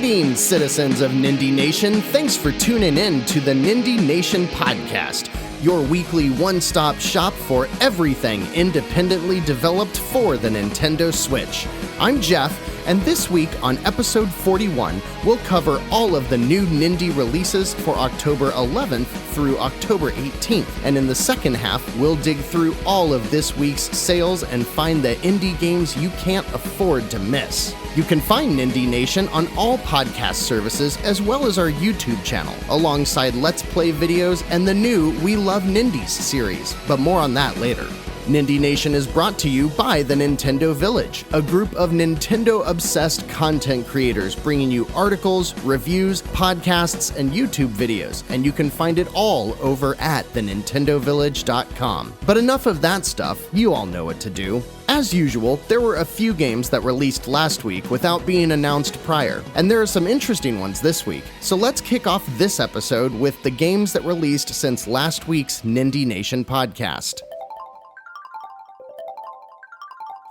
Greetings, citizens of Nindie Nation. Thanks for tuning in to the Nindie Nation podcast, your weekly one-stop shop for everything independently developed for the Nintendo Switch. I'm Jeff, and this week on episode 41, we'll cover all of the new Nindie releases for October 11th through October 18th. And in the second half, we'll dig through all of this week's sales and find the indie games you can't afford to miss. You can find Nindie Nation on all podcast services as well as our YouTube channel, alongside Let's Play videos and the new We Love Nindies series, but more on that later. Nindie Nation is brought to you by the Nintendo Village, a group of Nintendo-obsessed content creators bringing you articles, reviews, podcasts, and YouTube videos, and you can find it all over at thenintendovillage.com. But enough of that stuff, you all know what to do. As usual, there were a few games that released last week without being announced prior, and there are some interesting ones this week. So let's kick off this episode with the games that released since last week's Nindie Nation podcast.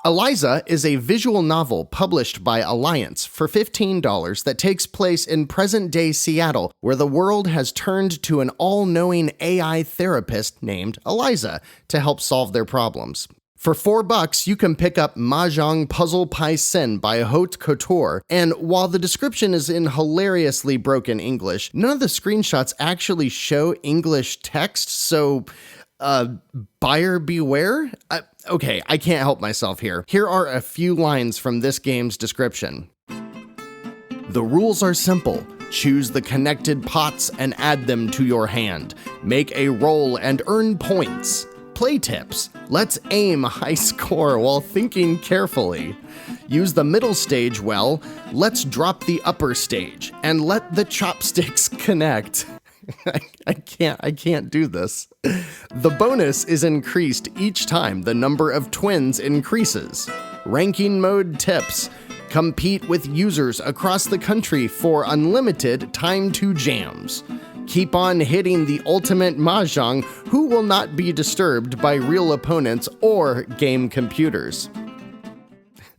Eliza is a visual novel published by Alliance for $15 that takes place in present-day Seattle, where the world has turned to an all-knowing AI therapist named Eliza to help solve their problems. For $4, you can pick up Mahjong Puzzle Pai Sen by Haute Couture, and while the description is in hilariously broken English, none of the screenshots actually show English text, so buyer beware? Okay, I can't help myself here. Here are a few lines from this game's description. The rules are simple. Choose the connected pots and add them to your hand. Make a roll and earn points. Play tips. Let's aim a high score while thinking carefully. Use the middle stage well. Let's drop the upper stage and let the chopsticks connect. I can't do this. The bonus is increased each time the number of twins increases. Ranking mode tips. Compete with users across the country for unlimited time to jams. Keep on hitting the ultimate mahjong who will not be disturbed by real opponents or game computers.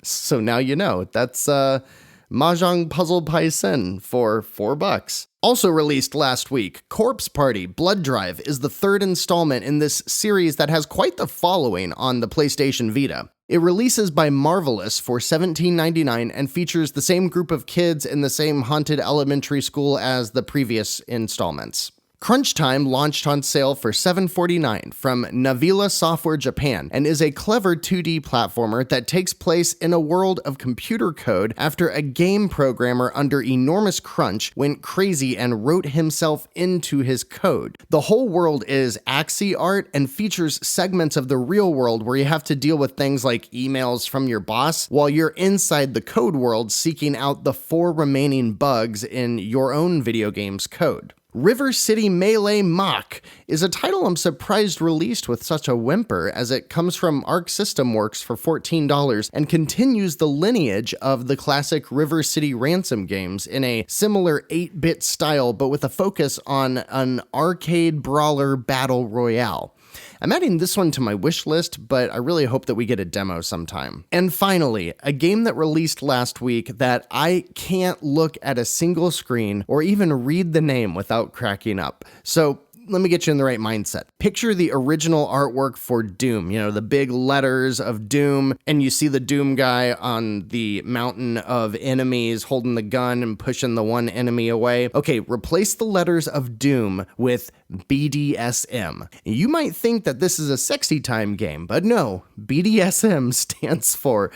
So now you know, that's Mahjong Puzzle Pai Sen for $4. Also released last week, Corpse Party Blood Drive is the third installment in this series that has quite the following on the PlayStation Vita. It releases by Marvelous for $17.99 and features the same group of kids in the same haunted elementary school as the previous installments. Crunch Time launched on sale for $7.49 from Navila Software Japan and is a clever 2D platformer that takes place in a world of computer code after a game programmer under enormous crunch went crazy and wrote himself into his code. The whole world is Axie art and features segments of the real world where you have to deal with things like emails from your boss while you're inside the code world seeking out the 4 remaining bugs in your own video game's code. River City Melee Mach is a title I'm surprised released with such a whimper, as it comes from Arc System Works for $14 and continues the lineage of the classic River City Ransom games in a similar 8-bit style but with a focus on an arcade brawler battle royale. I'm adding this one to my wish list, but I really hope that we get a demo sometime. And finally, a game that released last week that I can't look at a single screen or even read the name without cracking up. So let me get you in the right mindset. Picture the original artwork for Doom, the big letters of Doom, and you see the Doom guy on the mountain of enemies holding the gun and pushing the one enemy away. Okay, replace the letters of Doom with BDSM. You might think that this is a sexy time game, but no, BDSM stands for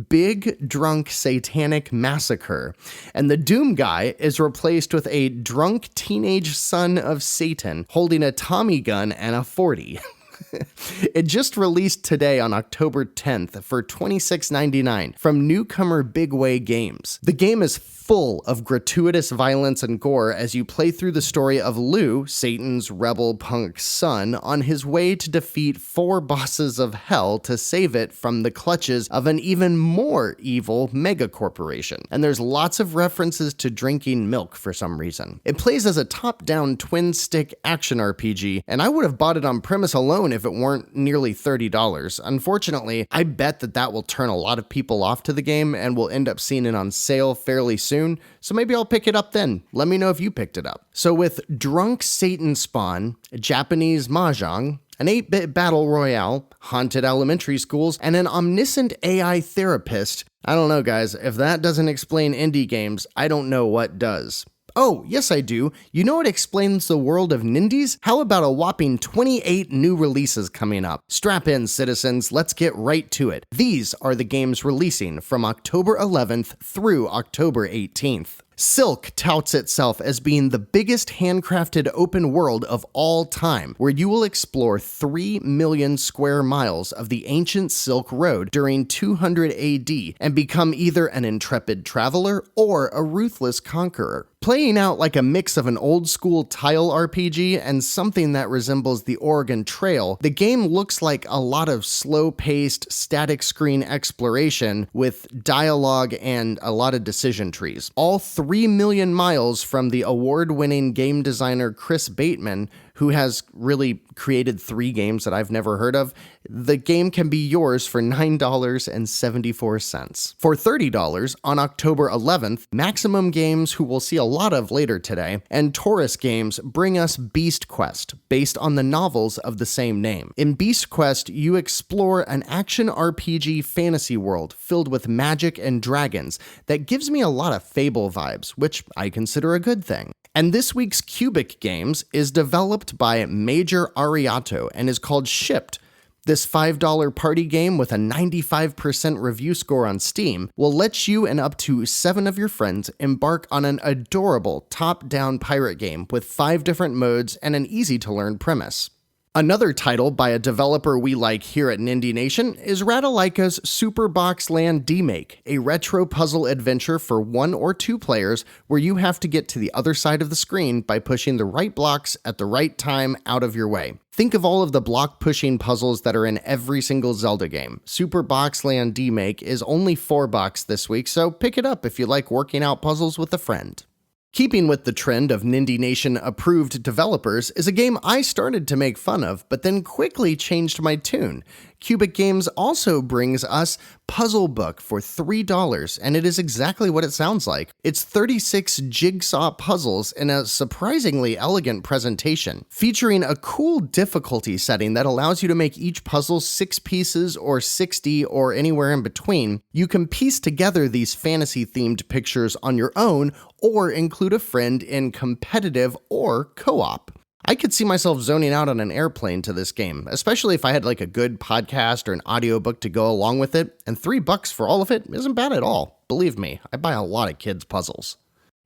Big Drunk Satanic Massacre, and the Doom guy is replaced with a drunk teenage son of Satan holding a Tommy gun and a 40. It just released today on October 10th for $26.99 from newcomer Big Way Games. The game is full of gratuitous violence and gore as you play through the story of Lou, Satan's rebel punk son, on his way to defeat 4 bosses of hell to save it from the clutches of an even more evil megacorporation. And there's lots of references to drinking milk for some reason. It plays as a top-down twin-stick action RPG, and I would have bought it on premise alone if if it weren't nearly $30. Unfortunately, I bet that will turn a lot of people off to the game and we'll end up seeing it on sale fairly soon, so maybe I'll pick it up then. Let me know if you picked it up. So with Drunk Satan Spawn, Japanese Mahjong, an 8-bit battle royale, haunted elementary schools, and an omniscient AI therapist, I don't know guys, if that doesn't explain indie games, I don't know what does. Oh, yes I do. You know what explains the world of Nindies? How about a whopping 28 new releases coming up? Strap in, citizens, let's get right to it. These are the games releasing from October 11th through October 18th. Silk touts itself as being the biggest handcrafted open world of all time, where you will explore 3 million square miles of the ancient Silk Road during 200 AD and become either an intrepid traveler or a ruthless conqueror. Playing out like a mix of an old-school tile RPG and something that resembles the Oregon Trail, the game looks like a lot of slow-paced, static screen exploration with dialogue and a lot of decision trees. All 3 million miles from the award-winning game designer Chris Bateman, who has really created 3 games that I've never heard of. The game can be yours for $9.74. For $30 on October 11th, Maximum Games, who we'll see a lot of later today, and Taurus Games bring us Beast Quest, based on the novels of the same name. In Beast Quest, you explore an action RPG fantasy world filled with magic and dragons that gives me a lot of Fable vibes, which I consider a good thing. And this week's Cubic Games is developed by Major Ariato and is called Shipped. This $5 party game with a 95% review score on Steam will let you and up to 7 of your friends embark on an adorable top-down pirate game with 5 different modes and an easy-to-learn premise. Another title by a developer we like here at Nindie Nation is Ratalaika's Super Box Land D-Make, a retro puzzle adventure for 1 or 2 players where you have to get to the other side of the screen by pushing the right blocks at the right time out of your way. Think of all of the block-pushing puzzles that are in every single Zelda game. Super Box Land D-Make is only $4 this week, so pick it up if you like working out puzzles with a friend. Keeping with the trend of Nindie Nation-approved developers is a game I started to make fun of, but then quickly changed my tune. Cubic Games also brings us Puzzle Book for $3, and it is exactly what it sounds like. It's 36 jigsaw puzzles in a surprisingly elegant presentation, featuring a cool difficulty setting that allows you to make each puzzle 6 pieces or 60 or anywhere in between. You can piece together these fantasy-themed pictures on your own or include a friend in competitive or co-op. I could see myself zoning out on an airplane to this game, especially if I had like a good podcast or an audiobook to go along with it, and $3 for all of it isn't bad at all. Believe me, I buy a lot of kids' puzzles.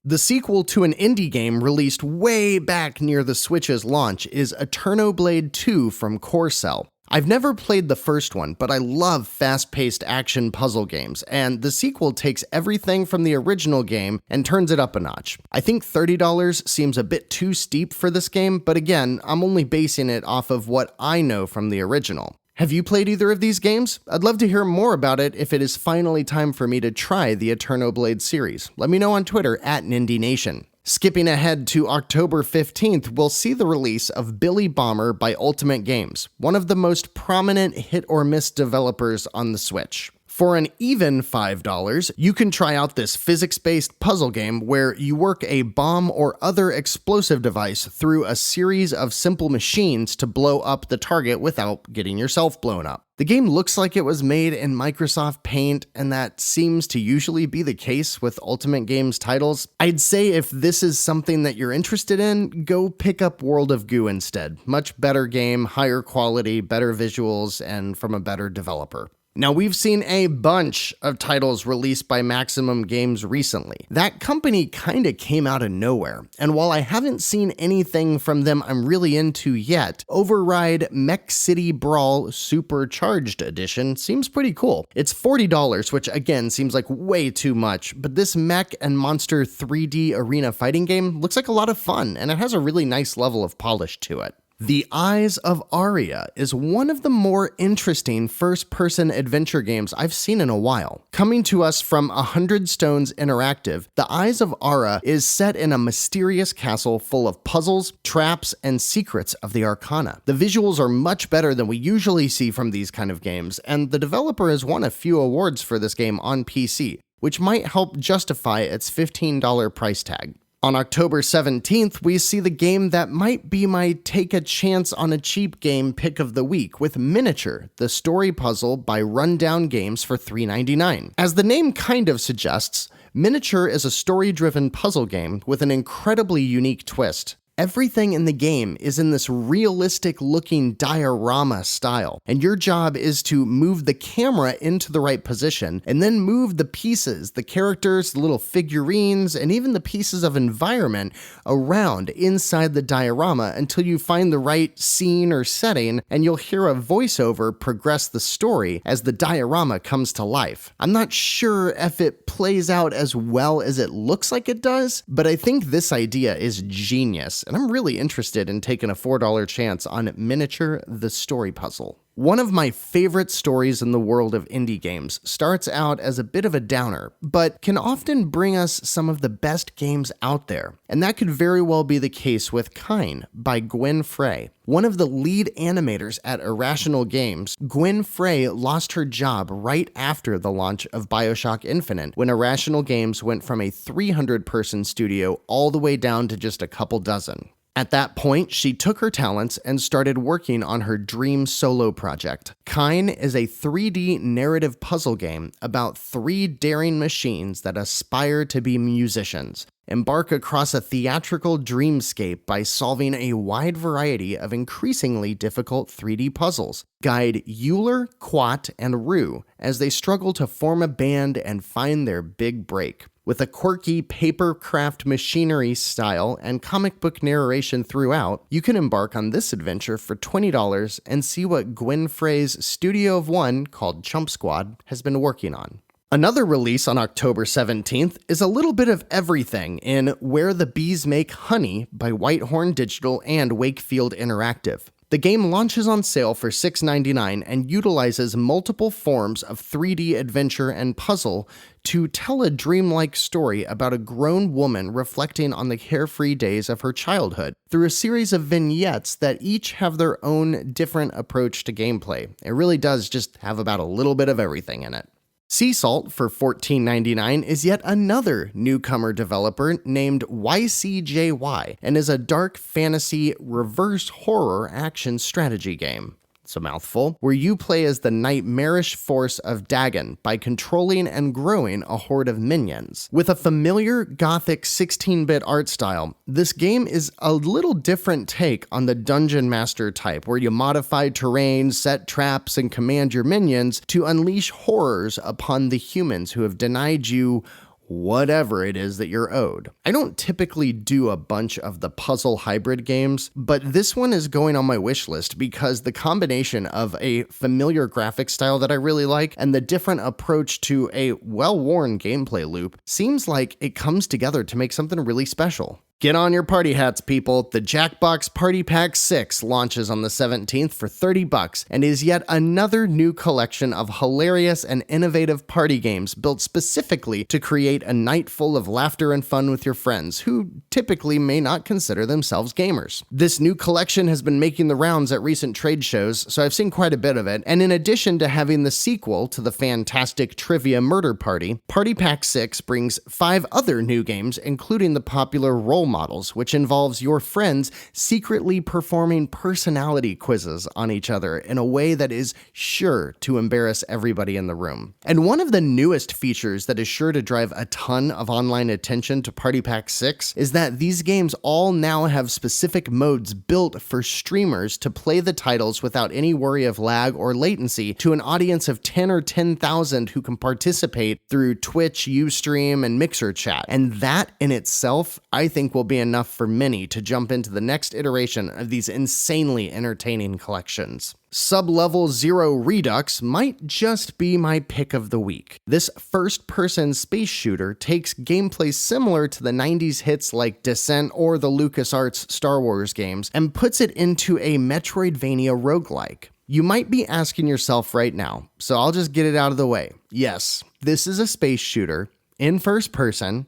The sequel to an indie game released way back near the Switch's launch is Eternoblade 2 from Corcel. I've never played the first one, but I love fast-paced action puzzle games, and the sequel takes everything from the original game and turns it up a notch. I think $30 seems a bit too steep for this game, but again, I'm only basing it off of what I know from the original. Have you played either of these games? I'd love to hear more about it if it is finally time for me to try the Eternoblade series. Let me know on Twitter at Nindie Nation. Skipping ahead to October 15th, we'll see the release of Billy Bomber by Ultimate Games, one of the most prominent hit-or-miss developers on the Switch. For an even $5, you can try out this physics-based puzzle game where you work a bomb or other explosive device through a series of simple machines to blow up the target without getting yourself blown up. The game looks like it was made in Microsoft Paint, and that seems to usually be the case with Ultimate Games titles. I'd say if this is something that you're interested in, go pick up World of Goo instead. Much better game, higher quality, better visuals, and from a better developer. Now, we've seen a bunch of titles released by Maximum Games recently. That company kinda came out of nowhere, and while I haven't seen anything from them I'm really into yet, Override Mech City Brawl Supercharged Edition seems pretty cool. It's $40, which again seems like way too much, but this mech and monster 3D arena fighting game looks like a lot of fun, and it has a really nice level of polish to it. The Eyes of Aria is one of the more interesting first-person adventure games I've seen in a while. Coming to us from 100 Stones Interactive, The Eyes of Ara is set in a mysterious castle full of puzzles, traps, and secrets of the arcana. The visuals are much better than we usually see from these kind of games, and the developer has won a few awards for this game on PC, which might help justify its $15 price tag. On October 17th, we see the game that might be my take a chance on a cheap game pick of the week with Miniature, the story puzzle by Rundown Games for $3.99. As the name kind of suggests, Miniature is a story-driven puzzle game with an incredibly unique twist. Everything in the game is in this realistic-looking diorama style, and your job is to move the camera into the right position, and then move the pieces, the characters, the little figurines, and even the pieces of environment around inside the diorama until you find the right scene or setting, and you'll hear a voiceover progress the story as the diorama comes to life. I'm not sure if it plays out as well as it looks like it does, but I think this idea is genius. And I'm really interested in taking a $4 chance on Miniature, the story puzzle. One of my favorite stories in the world of indie games starts out as a bit of a downer, but can often bring us some of the best games out there. And that could very well be the case with Kine by Gwen Frey. One of the lead animators at Irrational Games, Gwen Frey lost her job right after the launch of BioShock Infinite, when Irrational Games went from a 300-person studio all the way down to just a couple dozen. At that point, she took her talents and started working on her dream solo project. Kine is a 3D narrative puzzle game about 3 daring machines that aspire to be musicians. Embark across a theatrical dreamscape by solving a wide variety of increasingly difficult 3D puzzles. Guide Euler, Quat, and Rue as they struggle to form a band and find their big break. With a quirky papercraft machinery style and comic book narration throughout, you can embark on this adventure for $20 and see what Gwen Frey's Studio of One, called Chump Squad, has been working on. Another release on October 17th is a little bit of everything in Where the Bees Make Honey by Whitehorn Digital and Wakefield Interactive. The game launches on sale for $6.99 and utilizes multiple forms of 3D adventure and puzzle to tell a dreamlike story about a grown woman reflecting on the carefree days of her childhood through a series of vignettes that each have their own different approach to gameplay. It really does just have about a little bit of everything in it. Sea Salt for $14.99 is yet another newcomer developer named YCJY and is a dark fantasy reverse horror action strategy game. It's a mouthful, where you play as the nightmarish force of Dagon by controlling and growing a horde of minions. With a familiar gothic 16-bit art style, this game is a little different take on the dungeon master type, where you modify terrain, set traps, and command your minions to unleash horrors upon the humans who have denied you whatever it is that you're owed. I don't typically do a bunch of the puzzle hybrid games, but this one is going on my wish list because the combination of a familiar graphic style that I really like and the different approach to a well-worn gameplay loop seems like it comes together to make something really special. Get on your party hats, people. The Jackbox Party Pack 6 launches on the 17th for $30 and is yet another new collection of hilarious and innovative party games built specifically to create a night full of laughter and fun with your friends who typically may not consider themselves gamers. This new collection has been making the rounds at recent trade shows, so I've seen quite a bit of it, and in addition to having the sequel to the fantastic Trivia Murder Party, Party Pack 6 brings 5 other new games, including the popular Role Models, which involves your friends secretly performing personality quizzes on each other in a way that is sure to embarrass everybody in the room. And one of the newest features that is sure to drive a ton of online attention to Party Pack 6 is that these games all now have specific modes built for streamers to play the titles without any worry of lag or latency to an audience of 10 or 10,000 who can participate through Twitch, Ustream, and Mixer chat. And that in itself, I think, think will be enough for many to jump into the next iteration of these insanely entertaining collections. Sub-Level Zero Redux might just be my pick of the week. This first-person space shooter takes gameplay similar to the 90s hits like Descent or the LucasArts Star Wars games and puts it into a Metroidvania roguelike. You might be asking yourself right now, so I'll just get it out of the way. Yes, this is a space shooter in first person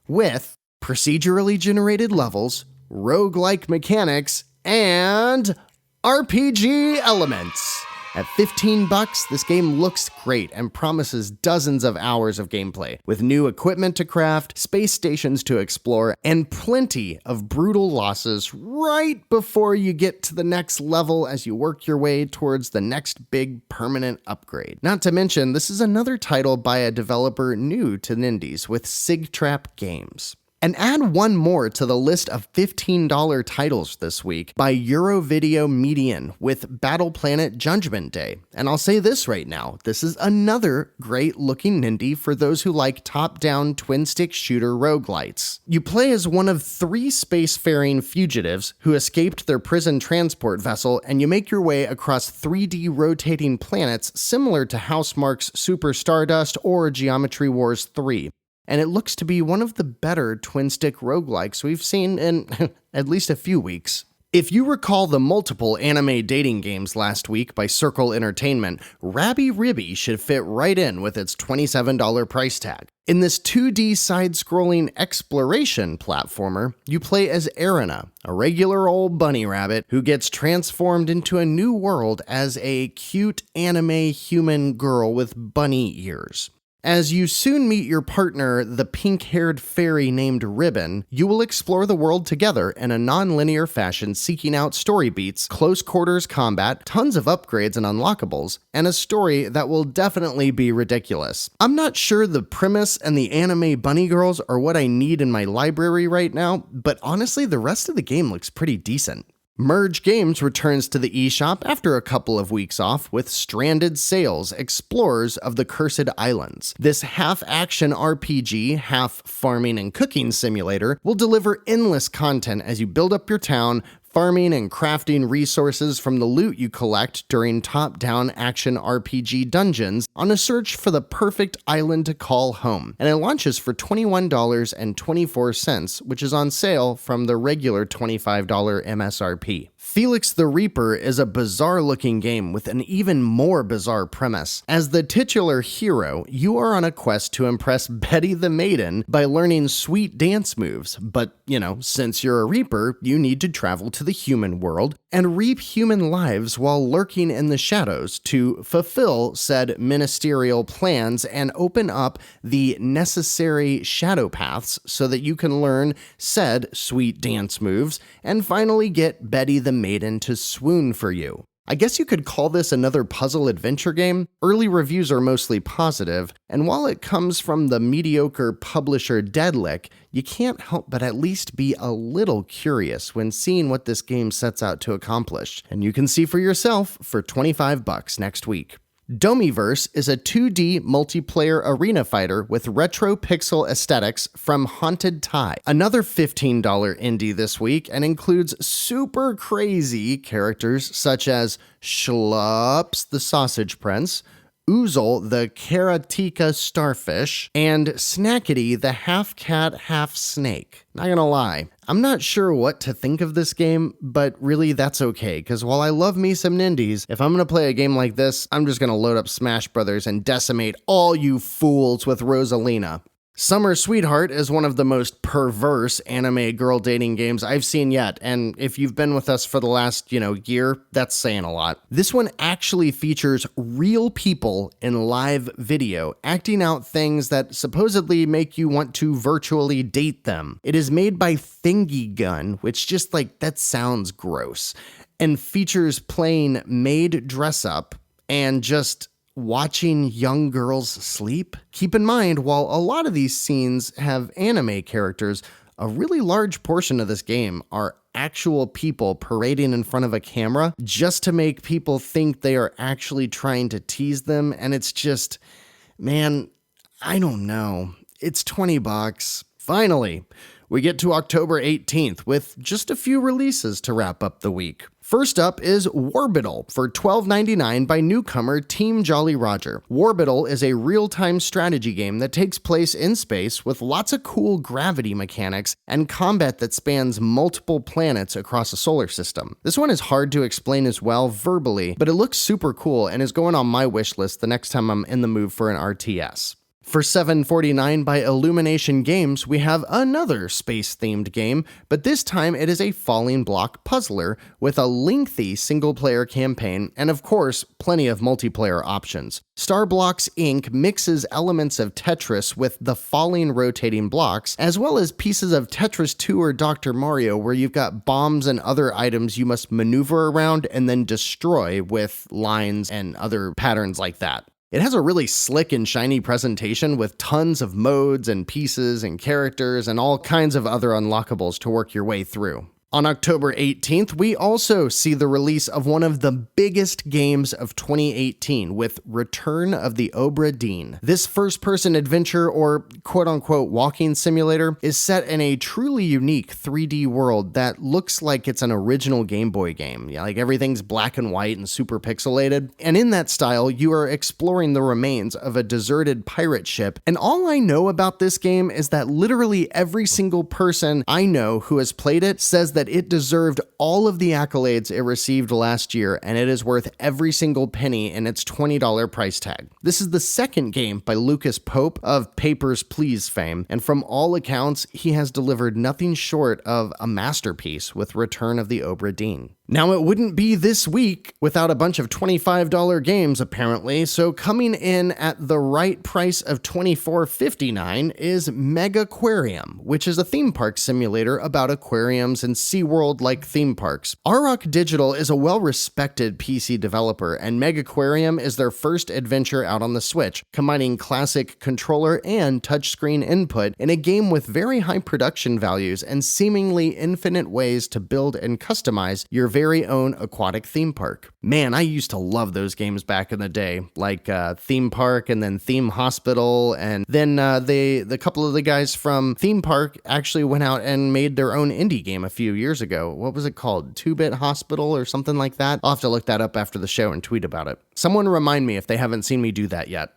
with procedurally generated levels, roguelike mechanics, and RPG elements. At $15, this game looks great and promises dozens of hours of gameplay, with new equipment to craft, space stations to explore, and plenty of brutal losses right before you get to the next level as you work your way towards the next big permanent upgrade. Not to mention, this is another title by a developer new to Nindies with Sigtrap Games. And add one more to the list of $15 titles this week by Eurovideo Median with Battle Planet Judgment Day. And I'll say this right now, this is another great looking Nindie for those who like top-down twin-stick shooter roguelites. You play as one of 3 spacefaring fugitives who escaped their prison transport vessel, and you make your way across 3D rotating planets similar to Housemarque's Super Stardust or Geometry Wars 3. And it looks to be one of the better twin-stick roguelikes we've seen in at least a few weeks. If you recall the multiple anime dating games last week by Circle Entertainment, Rabby Ribby should fit right in with its $27 price tag. In this 2D side-scrolling exploration platformer, you play as Erina, a regular old bunny rabbit who gets transformed into a new world as a cute anime human girl with bunny ears. As you soon meet your partner, the pink-haired fairy named Ribbon, you will explore the world together in a non-linear fashion, seeking out story beats, close-quarters combat, tons of upgrades and unlockables, and a story that will definitely be ridiculous. I'm not sure the premise and the anime bunny girls are what I need in my library right now, but honestly, the rest of the game looks pretty decent. Merge Games returns to the eShop after a couple of weeks off with Stranded Sails, Explorers of the Cursed Islands. This half-action RPG, half-farming and cooking simulator will deliver endless content as you build up your town, farming and crafting resources from the loot you collect during top-down action RPG dungeons on a search for the perfect island to call home. And it launches for $21.24, which is on sale from the regular $25 MSRP. Felix the Reaper is a bizarre-looking game with an even more bizarre premise. As the titular hero, you are on a quest to impress Betty the Maiden by learning sweet dance moves, but, since you're a Reaper, you need to travel to the human world and reap human lives while lurking in the shadows to fulfill said ministerial plans and open up the necessary shadow paths so that you can learn said sweet dance moves and finally get Betty the Maiden to swoon for you. I guess you could call this another puzzle adventure game. Early reviews are mostly positive, and while it comes from the mediocre publisher Deadlick, you can't help but at least be a little curious when seeing what this game sets out to accomplish. And you can see for yourself for $25 next week. Domiverse is a 2D multiplayer arena fighter with retro pixel aesthetics from Haunted Tie. Another $15 indie this week and includes super crazy characters such as Schlups the Sausage Prince, Oozle the Karatika Starfish, and Snackety the half-cat, half-snake. Not gonna lie, I'm not sure what to think of this game, but really that's okay, because while I love me some Nindies, if I'm gonna play a game like this, I'm just gonna load up Smash Brothers and decimate all you fools with Rosalina. Summer Sweetheart is one of the most perverse anime girl dating games I've seen yet, and if you've been with us for the last, year, that's saying a lot. This one actually features real people in live video, acting out things that supposedly make you want to virtually date them. It is made by Thingy Gun, which just that sounds gross, and features playing maid dress up and just watching young girls sleep. Keep in mind, while a lot of these scenes have anime characters, a really large portion of this game are actual people parading in front of a camera just to make people think they are actually trying to tease them, and it's just, man, I don't know. It's $20. Finally, We get to October 18th with just a few releases to wrap up the week. First up is Warbital for $12.99 by newcomer Team Jolly Roger. Warbital is a real-time strategy game that takes place in space with lots of cool gravity mechanics and combat that spans multiple planets across a solar system. This one is hard to explain as well verbally, but it looks super cool and is going on my wish list the next time I'm in the mood for an RTS. For $7.49 by Illumination Games, we have another space-themed game, but this time it is a falling block puzzler with a lengthy single-player campaign and, of course, plenty of multiplayer options. Starblocks Inc. mixes elements of Tetris with the falling rotating blocks, as well as pieces of Tetris 2 or Dr. Mario where you've got bombs and other items you must maneuver around and then destroy with lines and other patterns like that. It has a really slick and shiny presentation with tons of modes and pieces and characters and all kinds of other unlockables to work your way through. On October 18th, we also see the release of one of the biggest games of 2018 with Return of the Obra Dinn. This first-person adventure or quote-unquote walking simulator is set in a truly unique 3D world that looks like it's an original Game Boy game. Yeah, like everything's black and white and super pixelated. And in that style, you are exploring the remains of a deserted pirate ship. And all I know about this game is that literally every single person I know who has played it says that it deserved all of the accolades it received last year, and it is worth every single penny in its $20 price tag. This is the second game by Lucas Pope of Papers, Please fame, and from all accounts, he has delivered nothing short of a masterpiece with Return of the Obra Dinn. Now, it wouldn't be this week without a bunch of $25 games, apparently, so coming in at the right price of $24.59 is Megaquarium, which is a theme park simulator about aquariums and SeaWorld-like theme parks. Auroch Digital is a well-respected PC developer, and Megaquarium is their first adventure out on the Switch, combining classic controller and touchscreen input in a game with very high production values and seemingly infinite ways to build and customize your very own aquatic theme park. Man, I used to love those games back in the day, like Theme Park and then Theme Hospital, and then the couple of the guys from Theme Park actually went out and made their own indie game a few years ago. What was it called? 2-Bit Hospital or something like that? I'll have to look that up after the show and tweet about it. Someone remind me if they haven't seen me do that yet.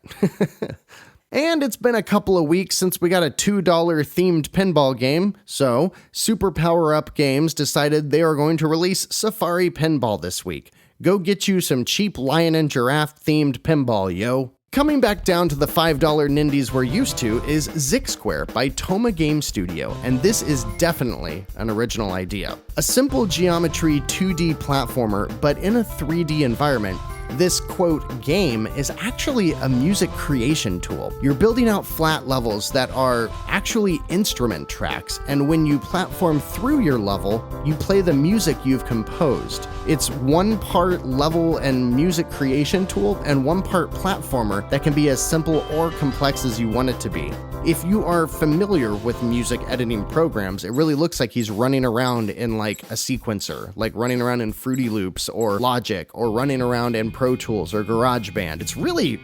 And it's been a couple of weeks since we got a $2 themed pinball game, so Super Power Up Games decided they are going to release Safari Pinball this week. Go get you some cheap lion and giraffe themed pinball, yo. Coming back down to the $5 Nindies we're used to is Zik Square by Toma Game Studio, and this is definitely an original idea. A simple geometry 2D platformer, but in a 3D environment. This, quote, game is actually a music creation tool. You're building out flat levels that are actually instrument tracks, and when you platform through your level, you play the music you've composed. It's one part level and music creation tool, and one part platformer that can be as simple or complex as you want it to be. If you are familiar with music editing programs, it really looks like he's running around in like a sequencer, like running around in Fruity Loops or Logic, or running around in Pro Tools or GarageBand. It's really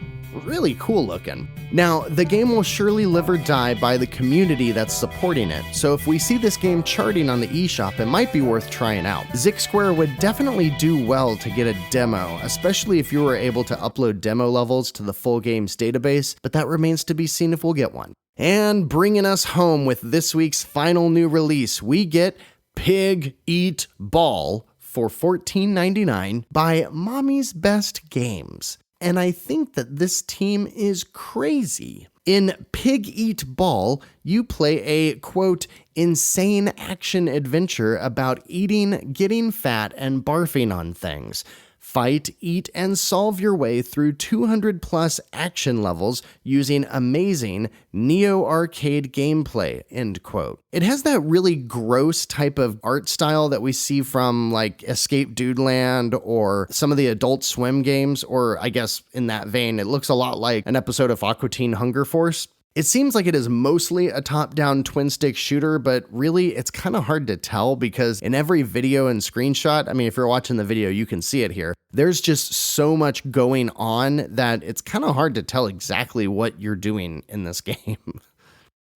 cool looking. Now, the game will surely live or die by the community that's supporting it, so if we see this game charting on the eShop, it might be worth trying out. Zik Square would definitely do well to get a demo, especially if you were able to upload demo levels to the full game's database, but that remains to be seen if we'll get one. And bringing us home with this week's final new release, we get Pig Eat Ball for $14.99 by Mommy's Best Games. And I think that this team is crazy. In Pig Eat Ball, you play a, quote, insane action adventure about eating, getting fat, and barfing on things. Fight, eat, and solve your way through 200 plus action levels using amazing neo-arcade gameplay, end quote. It has that really gross type of art style that we see from like Escape Dudeland or some of the Adult Swim games, or I guess in that vein, it looks a lot like an episode of Aqua Teen Hunger Force. It seems like it is mostly a top-down twin-stick shooter, but really it's kind of hard to tell because in every video and screenshot, I mean, if you're watching the video, you can see it here, there's just so much going on that it's kind of hard to tell exactly what you're doing in this game.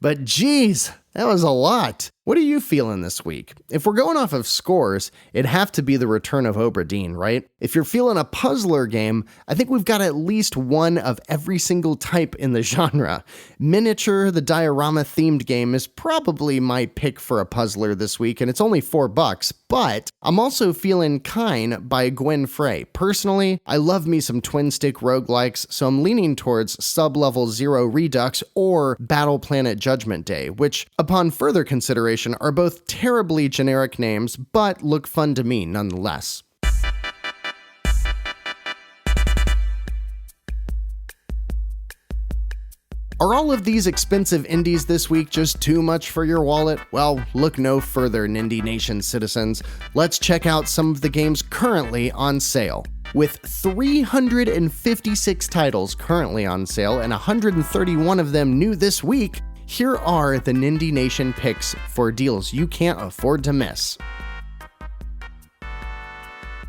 But geez, That was a lot. What are you feeling this week? If we're going off of scores, it'd have to be the return of Obra Dinn, right? If you're feeling a puzzler game, I think we've got at least one of every single type in the genre. Miniature, the diorama-themed game, is probably my pick for a puzzler this week, and it's only $4, but I'm also feeling Kine by Gwen Frey. Personally, I love me some twin-stick roguelikes, so I'm leaning towards Sub-Level Zero Redux or Battle Planet Judgment Day, which, upon further consideration, are both terribly generic names, but look fun to me nonetheless. Are all of these expensive indies this week just too much for your wallet? Well, look no further, Nindie Nation citizens. Let's check out some of the games currently on sale. With 356 titles currently on sale and 131 of them new this week, here are the Nindie Nation picks for deals you can't afford to miss.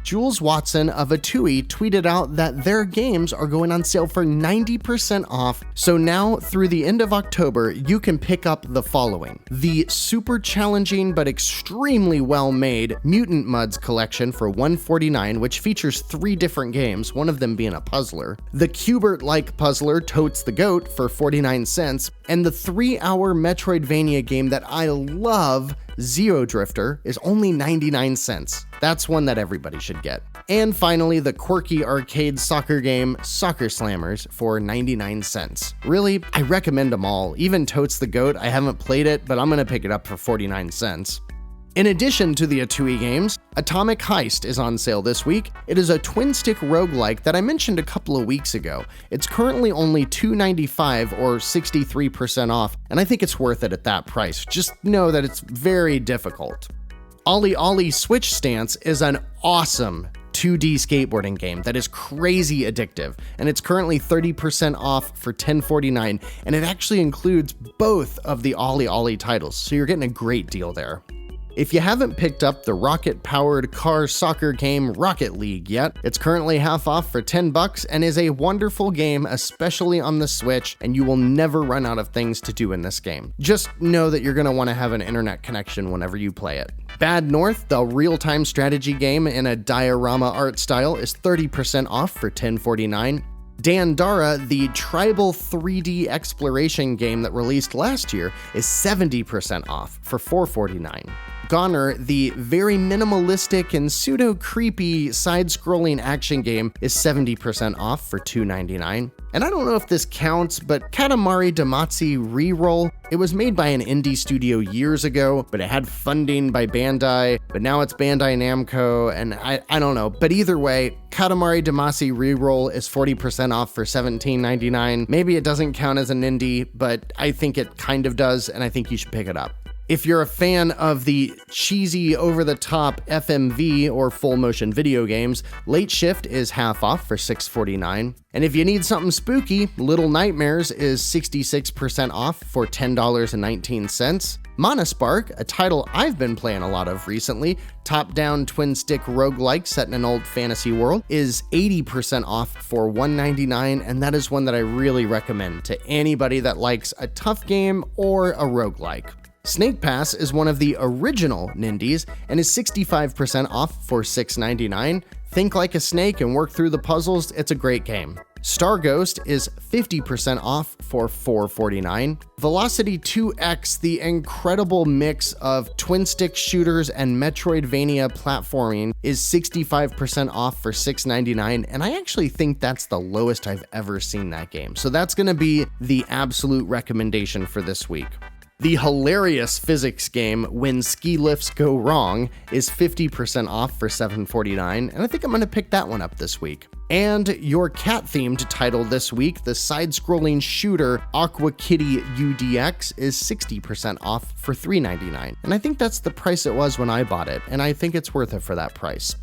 Jules Watson of Atui tweeted out that their games are going on sale for 90% off, so now through the end of October, you can pick up the following. The super challenging but extremely well-made Mutant Muds collection for $149, which features 3 different games, one of them being a puzzler. The Q*bert-like puzzler Totes the Goat for 49 cents, and the 3-hour Metroidvania game that I love, Zero Drifter, is only 99 cents. That's one that everybody should get. And finally, the quirky arcade soccer game Soccer Slammers for 99 cents. Really, I recommend them all. Even Totes the Goat, I haven't played it, but I'm gonna pick it up for 49 cents. In addition to the Atui games, Atomic Heist is on sale this week. It is a twin-stick roguelike that I mentioned a couple of weeks ago. It's currently only $2.95 or 63% off, and I think it's worth it at that price. Just know that it's very difficult. Ollie Ollie Switch Stance is an awesome 2D skateboarding game that is crazy addictive, and it's currently 30% off for $10.49, and it actually includes both of the Ollie Ollie titles, so you're getting a great deal there. If you haven't picked up the rocket-powered car soccer game Rocket League yet, it's currently half off for $10 and is a wonderful game, especially on the Switch, and you will never run out of things to do in this game. Just know that you're going to want to have an internet connection whenever you play it. Bad North, the real-time strategy game in a diorama art style, is 30% off for $10.49. Dandara, the tribal 3D exploration game that released last year, is 70% off for $4.49. Goner, the very minimalistic and pseudo-creepy side-scrolling action game, is 70% off for $2.99. And I don't know if this counts, but Katamari Damacy Reroll, it was made by an indie studio years ago, but it had funding by Bandai, but now it's Bandai Namco, and I don't know. But either way, Katamari Damacy Reroll is 40% off for $17.99. Maybe it doesn't count as an indie, but I think it kind of does, and I think you should pick it up. If you're a fan of the cheesy, over-the-top FMV or full-motion video games, Late Shift is half off for $6.49. And if you need something spooky, Little Nightmares is 66% off for $10.19. Monospark, a title I've been playing a lot of recently, top-down twin-stick roguelike set in an old fantasy world, is 80% off for $1.99, and that is one that I really recommend to anybody that likes a tough game or a roguelike. Snake Pass is one of the original Nindies and is 65% off for $6.99. Think like a snake and work through the puzzles, it's a great game. Star Ghost is 50% off for $4.49. Velocity 2X, the incredible mix of twin-stick shooters and Metroidvania platforming, is 65% off for $6.99, and I actually think that's the lowest I've ever seen that game. So that's going to be the absolute recommendation for this week. The hilarious physics game When Ski Lifts Go Wrong is 50% off for $7.49, and I think I'm going to pick that one up this week. And your cat-themed title this week, the side-scrolling shooter Aqua Kitty UDX, is 60% off for $3.99, and I think that's the price it was when I bought it, and I think it's worth it for that price.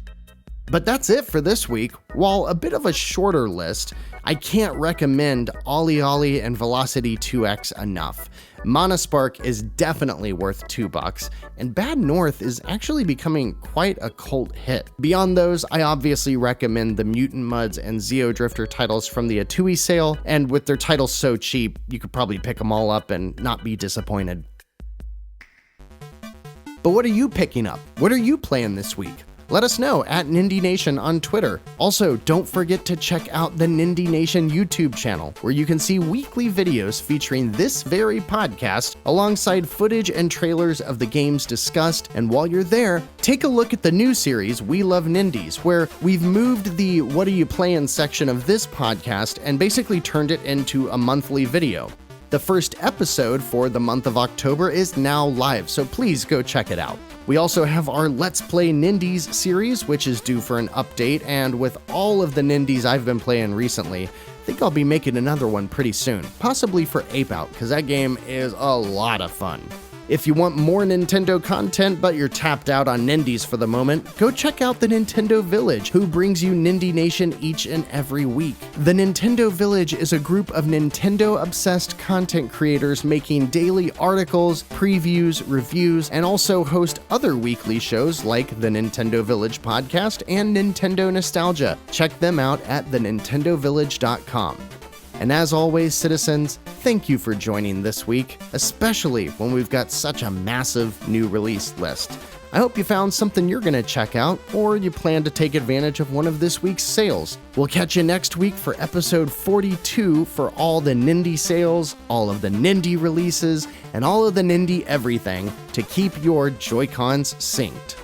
But that's it for this week. While a bit of a shorter list, I can't recommend Ollie Ollie and Velocity 2X enough. Monospark is definitely worth $2, and Bad North is actually becoming quite a cult hit. Beyond those, I obviously recommend the Mutant Muds and Zero Drifter titles from the Atui sale, and with their titles so cheap, you could probably pick them all up and not be disappointed. But what are you picking up? What are you playing this week? Let us know at Nindie Nation on Twitter. Also, don't forget to check out the Nindie Nation YouTube channel, where you can see weekly videos featuring this very podcast, alongside footage and trailers of the games discussed. And while you're there, take a look at the new series, We Love Nindies, where we've moved the What Are You Playing section of this podcast and basically turned it into a monthly video. The first episode for the month of October is now live, so please go check it out. We also have our Let's Play Nindies series, which is due for an update, and with all of the Nindies I've been playing recently, I think I'll be making another one pretty soon, possibly for Ape Out, because that game is a lot of fun. If you want more Nintendo content but you're tapped out on Nindies for the moment, go check out the Nintendo Village, who brings you Nindie Nation each and every week. The Nintendo Village is a group of Nintendo-obsessed content creators making daily articles, previews, reviews, and also host other weekly shows like the Nintendo Village podcast and Nintendo Nostalgia. Check them out at thenintendovillage.com. And as always, citizens, thank you for joining this week, especially when we've got such a massive new release list. I hope you found something you're going to check out, or you plan to take advantage of one of this week's sales. We'll catch you next week for episode 42 for all the Nindie sales, all of the Nindie releases, and all of the Nindie everything to keep your Joy-Cons synced.